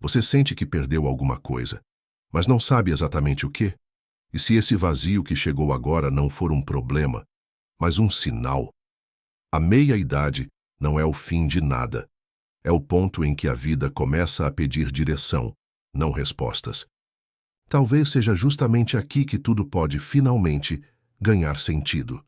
Você sente que perdeu alguma coisa, mas não sabe exatamente o quê? E se esse vazio que chegou agora não for um problema, mas um sinal? A meia-idade não é o fim de nada. É o ponto em que a vida começa a pedir direção, não respostas. Talvez seja justamente aqui que tudo pode, finalmente, ganhar sentido.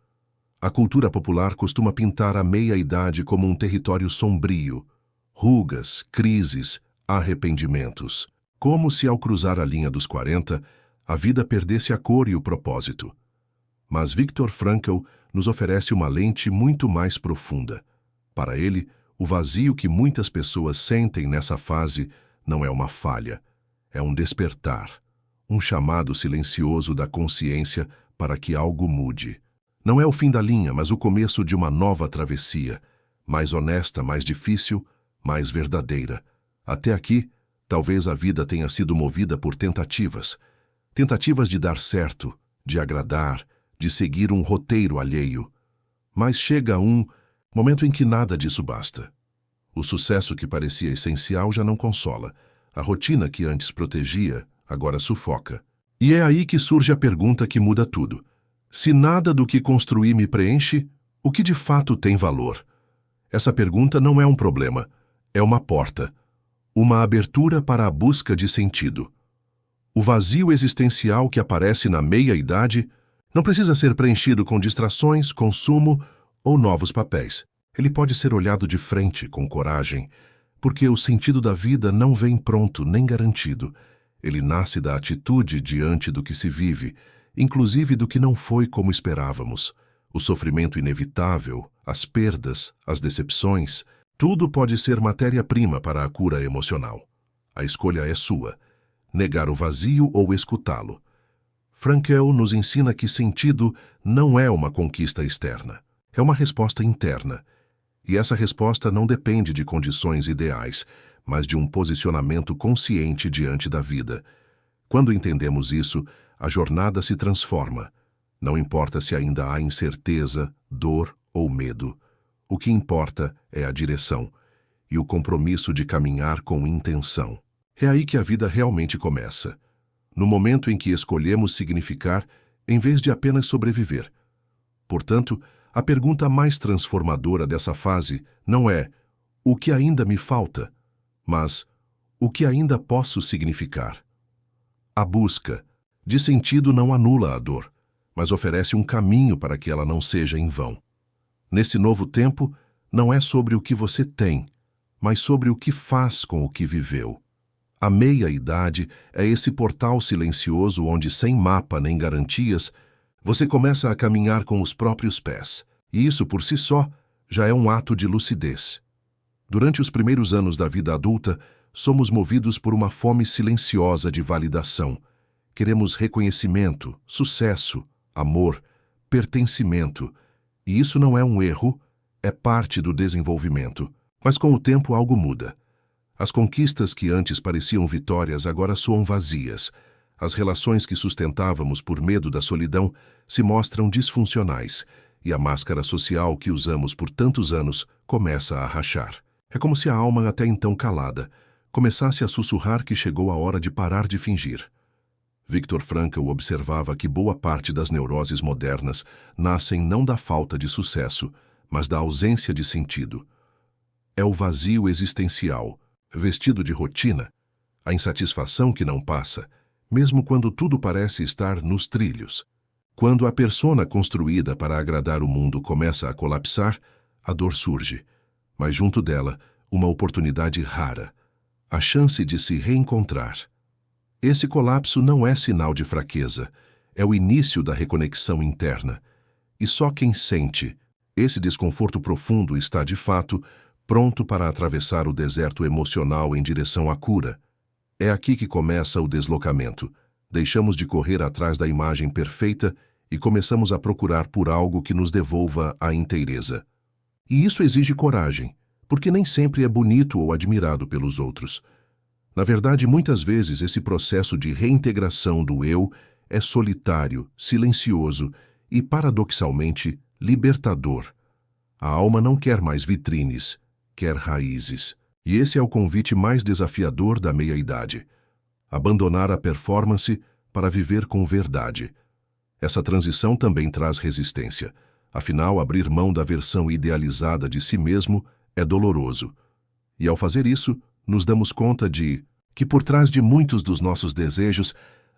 A cultura popular costuma pintar a meia-idade como um território sombrio, rugas, crises, arrependimentos. Como se ao cruzar a linha dos 40, a vida perdesse a cor e o propósito. Mas Viktor Frankl nos oferece uma lente muito mais profunda. Para ele, o vazio que muitas pessoas sentem nessa fase não é uma falha, é um despertar, um chamado silencioso da consciência para que algo mude. Não é o fim da linha, mas o começo de uma nova travessia, mais honesta, mais difícil, mais verdadeira. Até aqui, talvez a vida tenha sido movida por tentativas. Tentativas de dar certo, de agradar, de seguir um roteiro alheio. Mas chega um momento em que nada disso basta. O sucesso que parecia essencial já não consola. A rotina que antes protegia, agora sufoca. E é aí que surge a pergunta que muda tudo. Se nada do que construí me preenche, o que de fato tem valor? Essa pergunta não é um problema, é uma porta. Uma abertura para a busca de sentido. O vazio existencial que aparece na meia-idade não precisa ser preenchido com distrações, consumo ou novos papéis. Ele pode ser olhado de frente, com coragem, porque o sentido da vida não vem pronto nem garantido. Ele nasce da atitude diante do que se vive, inclusive do que não foi como esperávamos. O sofrimento inevitável, as perdas, as decepções, tudo pode ser matéria-prima para a cura emocional. A escolha é sua, negar o vazio ou escutá-lo. Frankl nos ensina que sentido não é uma conquista externa, é uma resposta interna. E essa resposta não depende de condições ideais, mas de um posicionamento consciente diante da vida. Quando entendemos isso, a jornada se transforma. Não importa se ainda há incerteza, dor ou medo. O que importa é a direção e o compromisso de caminhar com intenção. É aí que a vida realmente começa. No momento em que escolhemos significar, em vez de apenas sobreviver. Portanto, a pergunta mais transformadora dessa fase não é o que ainda me falta, mas o que ainda posso significar. A busca de sentido não anula a dor, mas oferece um caminho para que ela não seja em vão. Nesse novo tempo, não é sobre o que você tem, mas sobre o que faz com o que viveu. A meia-idade é esse portal silencioso onde, sem mapa nem garantias, você começa a caminhar com os próprios pés. E isso, por si só, já é um ato de lucidez. Durante os primeiros anos da vida adulta, somos movidos por uma fome silenciosa de validação. Queremos reconhecimento, sucesso, amor, pertencimento. E isso não é um erro, é parte do desenvolvimento. Mas com o tempo algo muda. As conquistas que antes pareciam vitórias agora soam vazias. As relações que sustentávamos por medo da solidão se mostram disfuncionais, e a máscara social que usamos por tantos anos começa a rachar. É como se a alma, até então calada, começasse a sussurrar que chegou a hora de parar de fingir. Viktor Frankl observava que boa parte das neuroses modernas nascem não da falta de sucesso, mas da ausência de sentido. É o vazio existencial, vestido de rotina, a insatisfação que não passa, mesmo quando tudo parece estar nos trilhos. Quando a persona construída para agradar o mundo começa a colapsar, a dor surge, mas junto dela, uma oportunidade rara, a chance de se reencontrar. Esse colapso não é sinal de fraqueza, é o início da reconexão interna. E só quem sente esse desconforto profundo está, de fato, pronto para atravessar o deserto emocional em direção à cura. É aqui que começa o deslocamento. Deixamos de correr atrás da imagem perfeita e começamos a procurar por algo que nos devolva a inteireza. E isso exige coragem, porque nem sempre é bonito ou admirado pelos outros. Na verdade, muitas vezes esse processo de reintegração do eu é solitário, silencioso e, paradoxalmente, libertador. A alma não quer mais vitrines, quer raízes. E esse é o convite mais desafiador da meia-idade: abandonar a performance para viver com verdade. Essa transição também traz resistência. Afinal, abrir mão da versão idealizada de si mesmo é doloroso. E ao fazer isso, nos damos conta de que por trás de muitos dos nossos desejos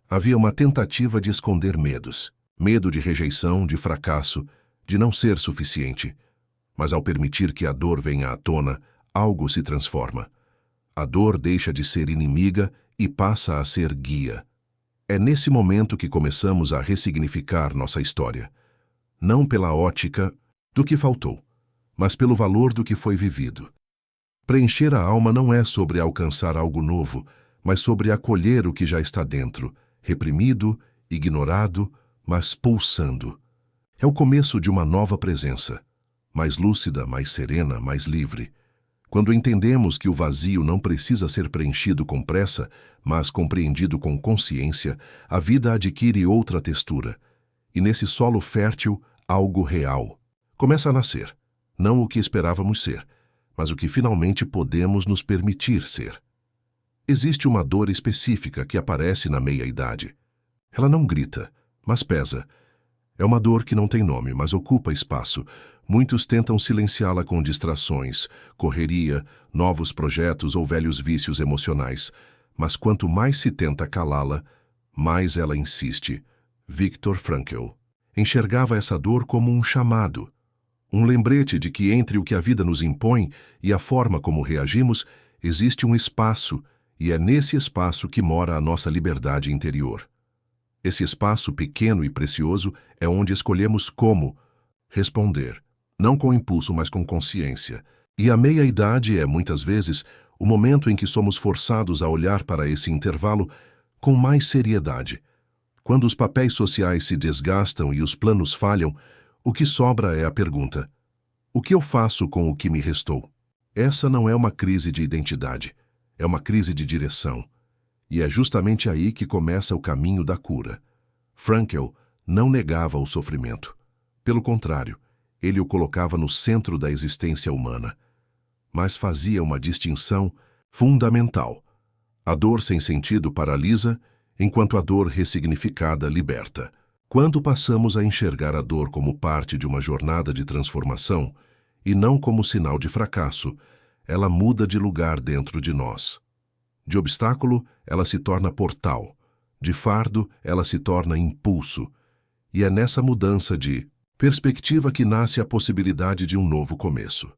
havia uma tentativa de esconder medos. Medo de rejeição, de fracasso, de não ser suficiente. Mas ao permitir que a dor venha à tona, algo se transforma. A dor deixa de ser inimiga e passa a ser guia. É nesse momento que começamos a ressignificar nossa história. Não pela ótica do que faltou, mas pelo valor do que foi vivido. Preencher a alma não é sobre alcançar algo novo, mas sobre acolher o que já está dentro, reprimido, ignorado, mas pulsando. É o começo de uma nova presença, mais lúcida, mais serena, mais livre. Quando entendemos que o vazio não precisa ser preenchido com pressa, mas compreendido com consciência, a vida adquire outra textura. E nesse solo fértil, algo real começa a nascer. Não o que esperávamos ser, mas o que finalmente podemos nos permitir ser. Existe uma dor específica que aparece na meia-idade. Ela não grita, mas pesa. É uma dor que não tem nome, mas ocupa espaço. Muitos tentam silenciá-la com distrações, correria, novos projetos ou velhos vícios emocionais. Mas quanto mais se tenta calá-la, mais ela insiste. Viktor Frankl enxergava essa dor como um chamado, um lembrete de que entre o que a vida nos impõe e a forma como reagimos, existe um espaço, e é nesse espaço que mora a nossa liberdade interior. Esse espaço pequeno e precioso é onde escolhemos como responder, não com impulso, mas com consciência. E a meia-idade é, muitas vezes, o momento em que somos forçados a olhar para esse intervalo com mais seriedade. Quando os papéis sociais se desgastam e os planos falham, o que sobra é a pergunta: o que eu faço com o que me restou? Essa não é uma crise de identidade, é uma crise de direção. E é justamente aí que começa o caminho da cura. Frankl não negava o sofrimento. Pelo contrário, ele o colocava no centro da existência humana. Mas fazia uma distinção fundamental. A dor sem sentido paralisa, enquanto a dor ressignificada liberta. Quando passamos a enxergar a dor como parte de uma jornada de transformação, e não como sinal de fracasso, ela muda de lugar dentro de nós. De obstáculo, ela se torna portal. De fardo, ela se torna impulso. E é nessa mudança de perspectiva que nasce a possibilidade de um novo começo.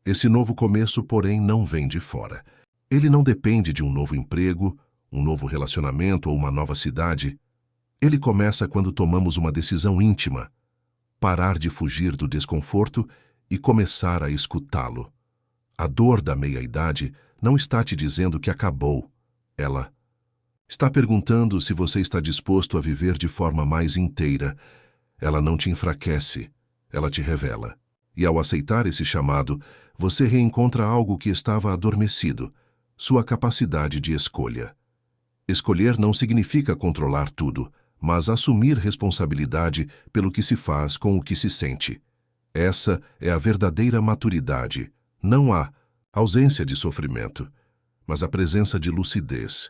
Esse novo começo, porém, não vem de fora. Ele não depende de um novo emprego, um novo relacionamento ou uma nova cidade. Ele começa quando tomamos uma decisão íntima: parar de fugir do desconforto e começar a escutá-lo. A dor da meia-idade não está te dizendo que acabou. Ela está perguntando se você está disposto a viver de forma mais inteira. Ela não te enfraquece, ela te revela. E ao aceitar esse chamado, você reencontra algo que estava adormecido: sua capacidade de escolha. Escolher não significa controlar tudo, mas assumir responsabilidade pelo que se faz com o que se sente. Essa é a verdadeira maturidade. Não há ausência de sofrimento, mas a presença de lucidez.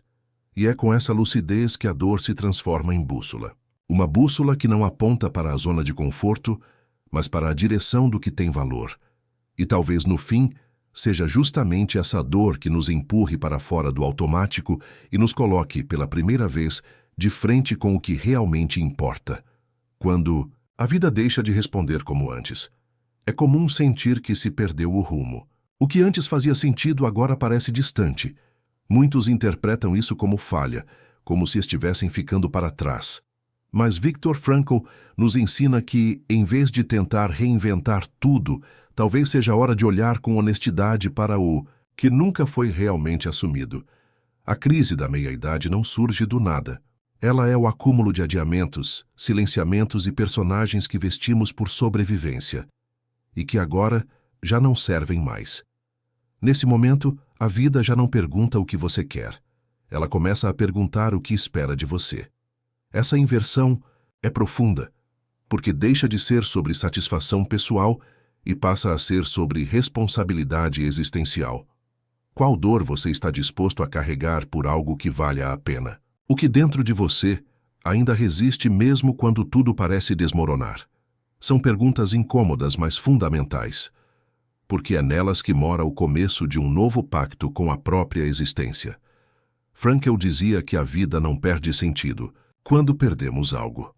E é com essa lucidez que a dor se transforma em bússola. Uma bússola que não aponta para a zona de conforto, mas para a direção do que tem valor. E talvez no fim, seja justamente essa dor que nos empurre para fora do automático e nos coloque, pela primeira vez, de frente com o que realmente importa. Quando a vida deixa de responder como antes, é comum sentir que se perdeu o rumo. O que antes fazia sentido agora parece distante. Muitos interpretam isso como falha, como se estivessem ficando para trás. Mas Viktor Frankl nos ensina que, em vez de tentar reinventar tudo, talvez seja a hora de olhar com honestidade para o que nunca foi realmente assumido. A crise da meia-idade não surge do nada. Ela é o acúmulo de adiamentos, silenciamentos e personagens que vestimos por sobrevivência, e que agora já não servem mais. Nesse momento, a vida já não pergunta o que você quer. Ela começa a perguntar o que espera de você. Essa inversão é profunda, porque deixa de ser sobre satisfação pessoal e passa a ser sobre responsabilidade existencial. Qual dor você está disposto a carregar por algo que valha a pena? O que dentro de você ainda resiste mesmo quando tudo parece desmoronar? São perguntas incômodas, mas fundamentais, porque é nelas que mora o começo de um novo pacto com a própria existência. Frankl dizia que a vida não perde sentido quando perdemos algo,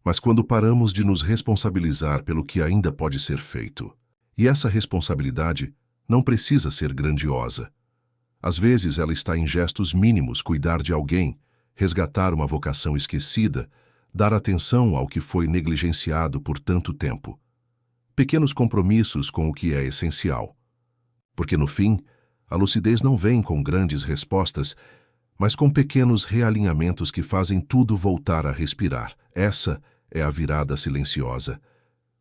mas quando paramos de nos responsabilizar pelo que ainda pode ser feito. E essa responsabilidade não precisa ser grandiosa. Às vezes ela está em gestos mínimos: cuidar de alguém, resgatar uma vocação esquecida, dar atenção ao que foi negligenciado por tanto tempo. Pequenos compromissos com o que é essencial. Porque no fim, a lucidez não vem com grandes respostas, mas com pequenos realinhamentos que fazem tudo voltar a respirar. Essa é a virada silenciosa.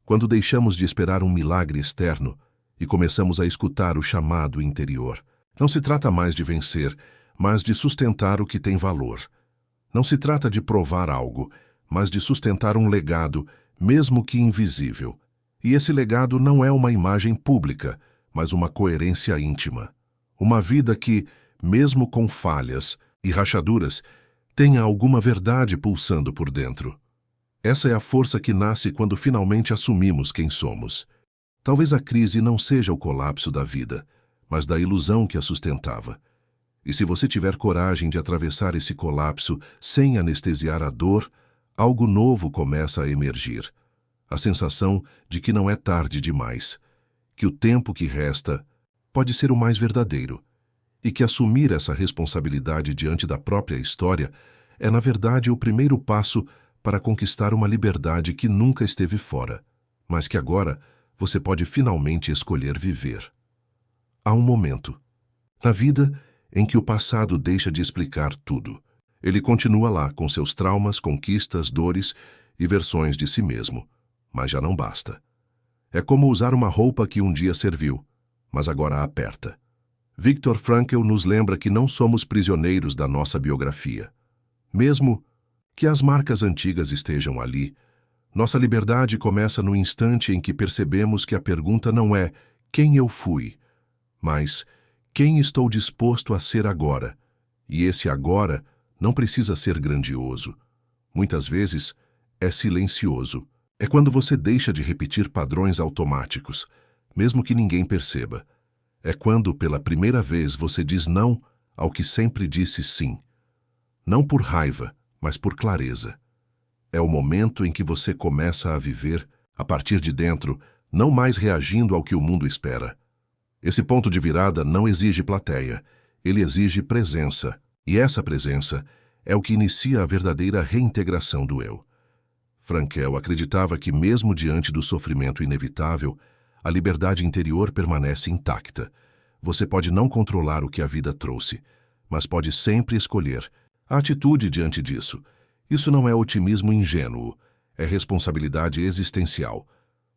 Quando deixamos de esperar um milagre externo e começamos a escutar o chamado interior. Não se trata mais de vencer, mas de sustentar o que tem valor. Não se trata de provar algo, mas de sustentar um legado, mesmo que invisível. E esse legado não é uma imagem pública, mas uma coerência íntima. Uma vida que, mesmo com falhas e rachaduras, tenha alguma verdade pulsando por dentro. Essa é a força que nasce quando finalmente assumimos quem somos. Talvez a crise não seja o colapso da vida, mas da ilusão que a sustentava. E se você tiver coragem de atravessar esse colapso sem anestesiar a dor, algo novo começa a emergir. A sensação de que não é tarde demais, que o tempo que resta pode ser o mais verdadeiro, e que assumir essa responsabilidade diante da própria história é, na verdade, o primeiro passo para conquistar uma liberdade que nunca esteve fora, mas que agora você pode finalmente escolher viver. Há um momento na vida em que o passado deixa de explicar tudo. Ele continua lá com seus traumas, conquistas, dores e versões de si mesmo, mas já não basta. É como usar uma roupa que um dia serviu, mas agora aperta. Viktor Frankl nos lembra que não somos prisioneiros da nossa biografia. Mesmo que as marcas antigas estejam ali, nossa liberdade começa no instante em que percebemos que a pergunta não é quem eu fui, mas quem estou disposto a ser agora. E esse agora não precisa ser grandioso. Muitas vezes é silencioso. É quando você deixa de repetir padrões automáticos, mesmo que ninguém perceba. É quando, pela primeira vez, você diz não ao que sempre disse sim. Não por raiva, mas por clareza. É o momento em que você começa a viver, a partir de dentro, não mais reagindo ao que o mundo espera. Esse ponto de virada não exige plateia, ele exige presença. E essa presença é o que inicia a verdadeira reintegração do eu. Frankl acreditava que, mesmo diante do sofrimento inevitável, a liberdade interior permanece intacta. Você pode não controlar o que a vida trouxe, mas pode sempre escolher a atitude diante disso. Isso não é otimismo ingênuo, é responsabilidade existencial.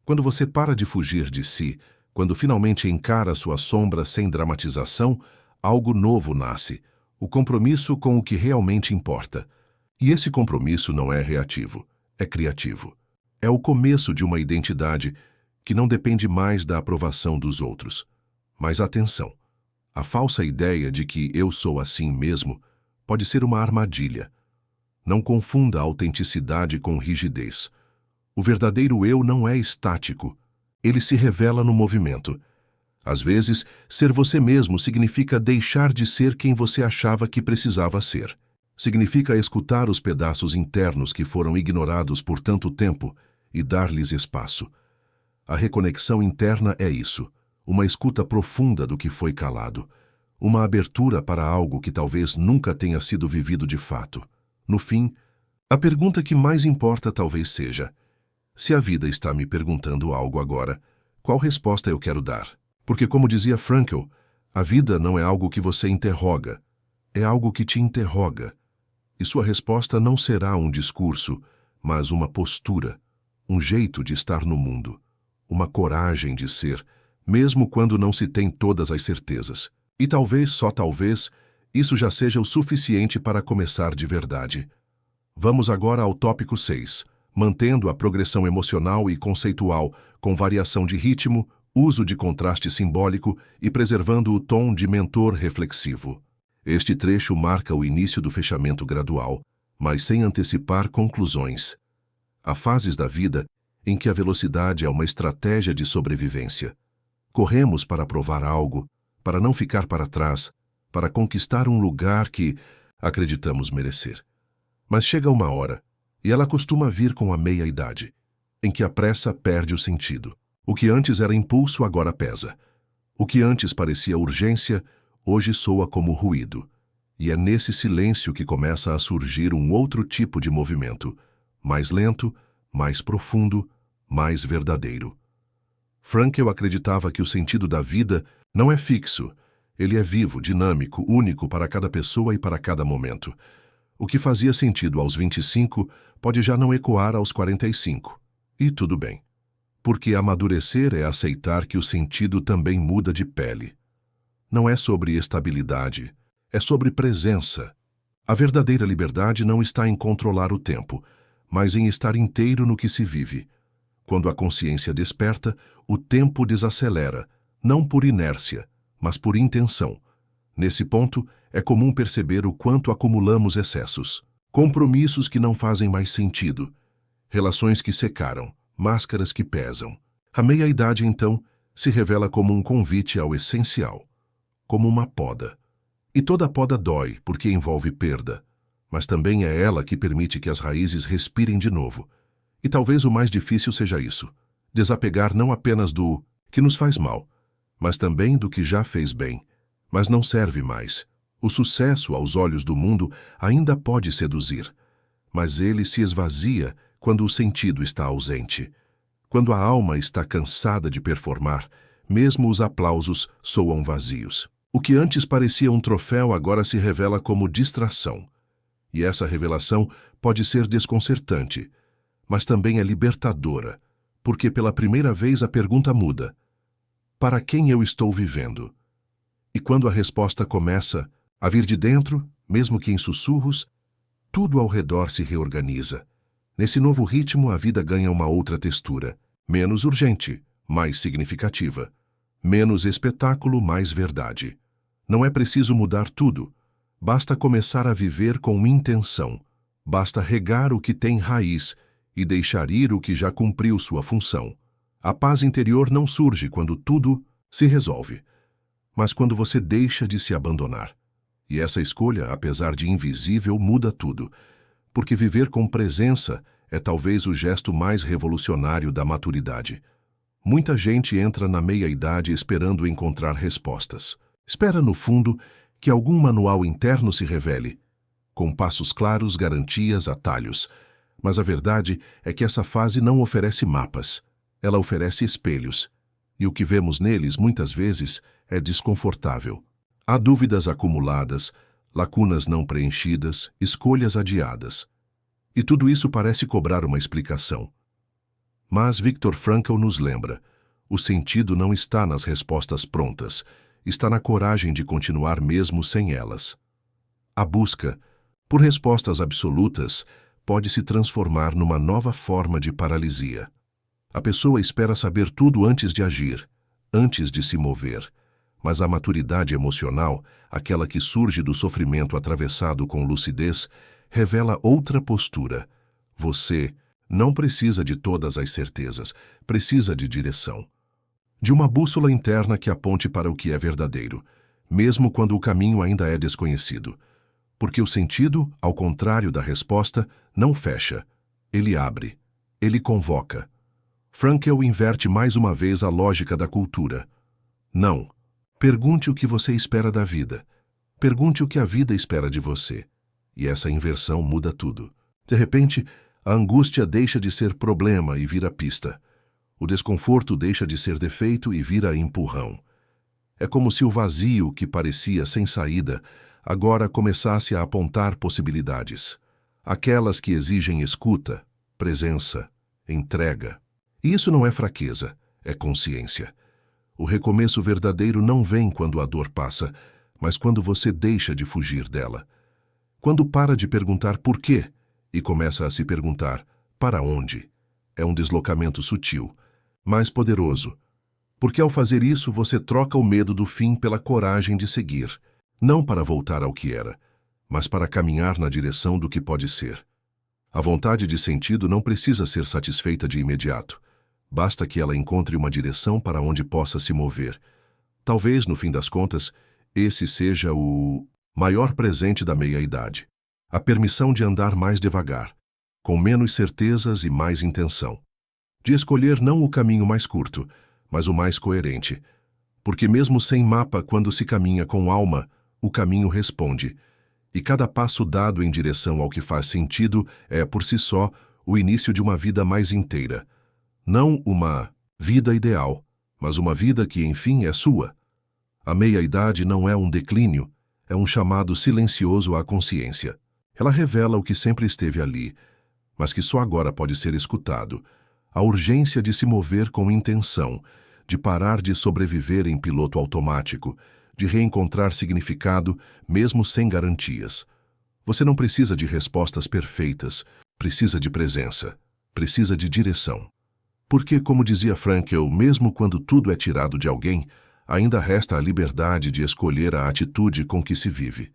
Quando você para de fugir de si, quando finalmente encara sua sombra sem dramatização, algo novo nasce, o compromisso com o que realmente importa. E esse compromisso não é reativo, é criativo. É o começo de uma identidade que não depende mais da aprovação dos outros. Mas atenção, a falsa ideia de que eu sou assim mesmo pode ser uma armadilha. Não confunda a autenticidade com rigidez. O verdadeiro eu não é estático. Ele se revela no movimento. Às vezes, ser você mesmo significa deixar de ser quem você achava que precisava ser. Significa escutar os pedaços internos que foram ignorados por tanto tempo e dar-lhes espaço. A reconexão interna é isso, uma escuta profunda do que foi calado, uma abertura para algo que talvez nunca tenha sido vivido de fato. No fim, a pergunta que mais importa talvez seja: se a vida está me perguntando algo agora, qual resposta eu quero dar? Porque, como dizia Frankl, a vida não é algo que você interroga, é algo que te interroga. E sua resposta não será um discurso, mas uma postura, um jeito de estar no mundo, uma coragem de ser, mesmo quando não se tem todas as certezas. E talvez, só talvez, isso já seja o suficiente para começar de verdade. Vamos agora ao tópico 6, mantendo a progressão emocional e conceitual com variação de ritmo, uso de contraste simbólico e preservando o tom de mentor reflexivo. Este trecho marca o início do fechamento gradual, mas sem antecipar conclusões. Há fases da vida em que a velocidade é uma estratégia de sobrevivência. Corremos para provar algo, para não ficar para trás, para conquistar um lugar que acreditamos merecer. Mas chega uma hora, e ela costuma vir com a meia-idade, em que a pressa perde o sentido. O que antes era impulso agora pesa. O que antes parecia urgência, hoje soa como ruído. E é nesse silêncio que começa a surgir um outro tipo de movimento, mais lento, mais profundo, mais verdadeiro. Frankl acreditava que o sentido da vida não é fixo. Ele é vivo, dinâmico, único para cada pessoa e para cada momento. O que fazia sentido aos 25 pode já não ecoar aos 45. E tudo bem. Porque amadurecer é aceitar que o sentido também muda de pele. Não é sobre estabilidade, é sobre presença. A verdadeira liberdade não está em controlar o tempo, mas em estar inteiro no que se vive. Quando a consciência desperta, o tempo desacelera, não por inércia, mas por intenção. Nesse ponto, é comum perceber o quanto acumulamos excessos, compromissos que não fazem mais sentido, relações que secaram, máscaras que pesam. A meia-idade, então, se revela como um convite ao essencial, como uma poda. E toda poda dói, porque envolve perda, mas também é ela que permite que as raízes respirem de novo. E talvez o mais difícil seja isso, desapegar não apenas do que nos faz mal, mas também do que já fez bem, mas não serve mais. O sucesso, aos olhos do mundo, ainda pode seduzir, mas ele se esvazia quando o sentido está ausente. Quando a alma está cansada de performar, mesmo os aplausos soam vazios. O que antes parecia um troféu agora se revela como distração. E essa revelação pode ser desconcertante, mas também é libertadora, porque pela primeira vez a pergunta muda: para quem eu estou vivendo? E quando a resposta começa a vir de dentro, mesmo que em sussurros, tudo ao redor se reorganiza. Nesse novo ritmo, a vida ganha uma outra textura, menos urgente, mais significativa. Menos espetáculo, mais verdade. Não é preciso mudar tudo. Basta começar a viver com intenção. Basta regar o que tem raiz e deixar ir o que já cumpriu sua função. A paz interior não surge quando tudo se resolve, mas quando você deixa de se abandonar. E essa escolha, apesar de invisível, muda tudo, porque viver com presença é talvez o gesto mais revolucionário da maturidade. Muita gente entra na meia-idade esperando encontrar respostas. Espera, no fundo, que algum manual interno se revele, com passos claros, garantias, atalhos. Mas a verdade é que essa fase não oferece mapas, ela oferece espelhos. E o que vemos neles, muitas vezes, é desconfortável. Há dúvidas acumuladas, lacunas não preenchidas, escolhas adiadas. E tudo isso parece cobrar uma explicação. Mas Viktor Frankl nos lembra, o sentido não está nas respostas prontas, está na coragem de continuar mesmo sem elas. A busca por respostas absolutas pode se transformar numa nova forma de paralisia. A pessoa espera saber tudo antes de agir, antes de se mover. Mas a maturidade emocional, aquela que surge do sofrimento atravessado com lucidez, revela outra postura. Você não precisa de todas as certezas, precisa de direção. De uma bússola interna que aponte para o que é verdadeiro, mesmo quando o caminho ainda é desconhecido. Porque o sentido, ao contrário da resposta, não fecha. Ele abre. Ele convoca. Frankl inverte mais uma vez a lógica da cultura. Não. Pergunte o que você espera da vida. Pergunte o que a vida espera de você. E essa inversão muda tudo. De repente, a angústia deixa de ser problema e vira pista. O desconforto deixa de ser defeito e vira empurrão. É como se o vazio que parecia sem saída agora começasse a apontar possibilidades. Aquelas que exigem escuta, presença, entrega. E isso não é fraqueza, é consciência. O recomeço verdadeiro não vem quando a dor passa, mas quando você deixa de fugir dela. Quando para de perguntar por quê e começa a se perguntar para onde. É um deslocamento sutil, mas poderoso, Porque ao fazer isso você troca o medo do fim pela coragem de seguir, não para voltar ao que era, mas para caminhar na direção do que pode ser. A vontade de sentido não precisa ser satisfeita de imediato. Basta que ela encontre uma direção para onde possa se mover. Talvez, no fim das contas, esse seja o maior presente da meia-idade. A permissão de andar mais devagar, com menos certezas e mais intenção. De escolher não o caminho mais curto, mas o mais coerente. Porque mesmo sem mapa, quando se caminha com alma, o caminho responde. E cada passo dado em direção ao que faz sentido é, por si só, o início de uma vida mais inteira. Não uma vida ideal, mas uma vida que, enfim, é sua. A meia-idade não é um declínio, é um chamado silencioso à consciência. Ela revela o que sempre esteve ali, mas que só agora pode ser escutado. A urgência de se mover com intenção, de parar de sobreviver em piloto automático, de reencontrar significado, mesmo sem garantias. Você não precisa de respostas perfeitas, precisa de presença, precisa de direção. Porque, como dizia Frankl, mesmo quando tudo é tirado de alguém, ainda resta a liberdade de escolher a atitude com que se vive.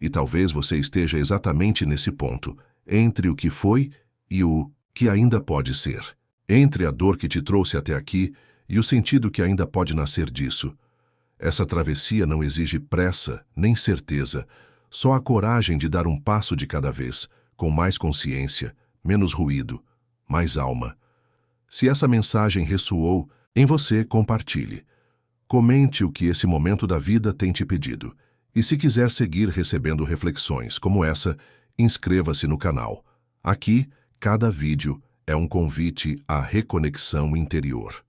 E talvez você esteja exatamente nesse ponto, entre o que foi e o que ainda pode ser. Entre a dor que te trouxe até aqui e o sentido que ainda pode nascer disso. Essa travessia não exige pressa nem certeza, só a coragem de dar um passo de cada vez, com mais consciência, menos ruído, mais alma. Se essa mensagem ressoou, em você, compartilhe. Comente o que esse momento da vida tem te pedido. E se quiser seguir recebendo reflexões como essa, inscreva-se no canal. Aqui, cada vídeo é um convite à reconexão interior.